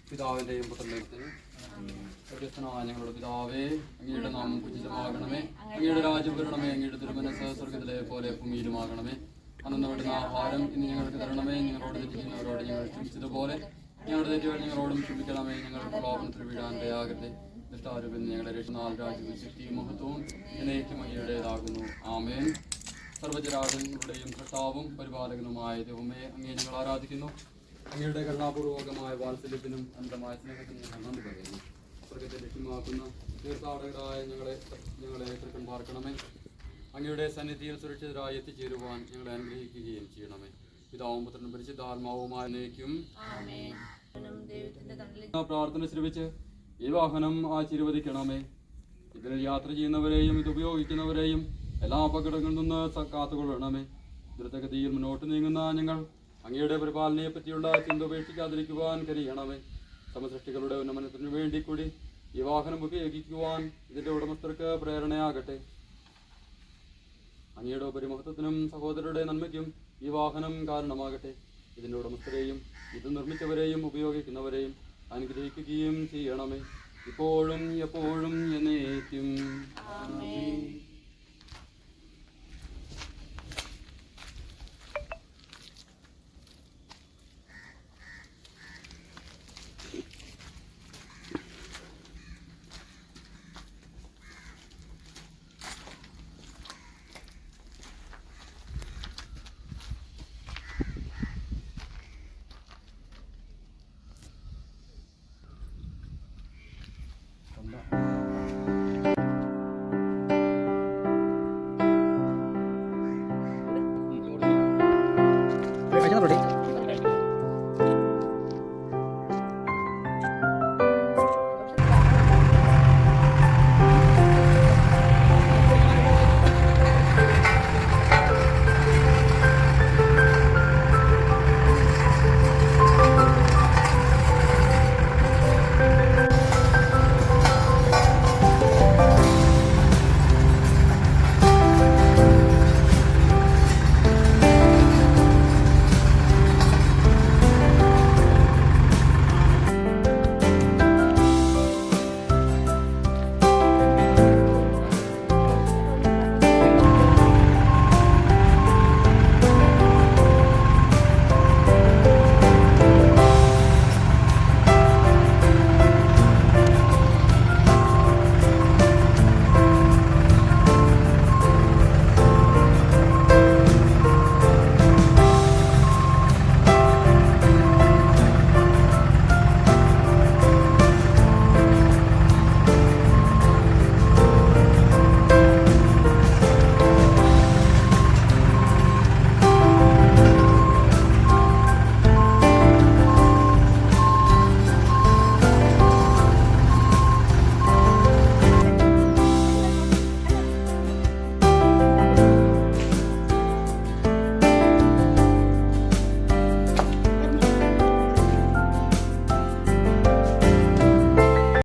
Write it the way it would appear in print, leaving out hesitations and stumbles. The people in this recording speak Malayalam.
പിതാവിന്റെയും പുത്രന്റെയും ഞങ്ങളുടെ പിതാവേ, അങ്ങയുടെ നാമം പൂജിതമാകണമേ, അങ്ങയുടെ രാജ്യം വരണമേ, അങ്ങയുടെ തിരുമനസ് സ്വർഗത്തിലെ പോലെ ഭൂമിയിലുമാകണമേ. അന്നു വേണ്ടുന്ന ആഹാരം ഇന്ന് ഞങ്ങൾക്ക് തരണമേ, ഞങ്ങളോട് തെറ്റിക്കുന്നവരോട് ഞങ്ങൾ ക്ഷമിച്ചതുപോലെ ഞങ്ങളുടെ തെറ്റുകൾ ഞങ്ങളോടും ക്ഷമിക്കണമേ. ഞങ്ങൾ പ്രലോഭനത്തിൽ വീഴാനിടയാകരുതേ, ദുഷ്ടാരൂപിൽ ഞങ്ങളുടെ രക്ഷനാൾ രാജ്യവും ശക്തിയും മഹത്വവും എന്നേക്കും അങ്ങയുടേതാകുന്നു. ആമേൻ. സർവ്വചരാചരങ്ങളുടെയും കർത്താവും പരിപാലകനുമായ ദൈവമേ, അങ്ങയെ ഞങ്ങൾ ആരാധിക്കുന്നു. അങ്ങയുടെ കരുണാപൂർവകമായ വാത്സല്യത്തിനും അനന്തമായ സ്നേഹത്തിനും ഞങ്ങൾ നന്ദി പറയുന്നു. സ്വർഗത്തെ ലക്ഷ്യമാക്കുന്ന തീർത്ഥാടകരായ ഞങ്ങളെ കൃപ പാർക്കണമേ. അങ്ങയുടെ സന്നിധിയിൽ സുരക്ഷിതരായി എത്തിച്ചേരുവാൻ ഞങ്ങളെ അനുഗ്രഹിക്കുകയും ചെയ്യണമേ. പിതാവും പുത്രനും പരിശുദ്ധാത്മാവുമായേക്കും പ്രാർത്ഥന ശ്രമിച്ച് ഈ വാഹനം ആശീർവദിക്കണമേ. ഇതിൽ യാത്ര ചെയ്യുന്നവരെയും ഇത് ഉപയോഗിക്കുന്നവരെയും എല്ലാ അപകടങ്ങളിൽ നിന്ന് കാത്തുകൊള്ളണമേ. ദ്രുതഗതിയിൽ മുന്നോട്ട് നീങ്ങുന്ന ഞങ്ങൾ അങ്ങയുടെ പരിപാലനയെ പറ്റിയുള്ള ചിന്ത ഉപേക്ഷിക്കാതിരിക്കുവാൻ കഴിയണമേ. സമസൃഷ്ടികളുടെ ഉന്നമനത്തിനു വേണ്ടി കൂടി ഈ വാഹനം ഉപയോഗിക്കുവാൻ ഇതിന്റെ ഉടമസ്ഥർക്ക് പ്രേരണയാകട്ടെ. അങ്ങയുടെ ഉപരിമഹത്വത്തിനും സഹോദരരുടെ നന്മയ്ക്കും ഈ വാഹനം കാരണമാകട്ടെ. ഇതിന്റെ ഉടമസ്ഥരെയും ഇത് നിർമ്മിച്ചവരെയും ഉപയോഗിക്കുന്നവരെയും അനുഗ്രഹിക്കുകയും ചെയ്യണമേ, ഇപ്പോഴും എപ്പോഴും എന്നേക്കും. Ready?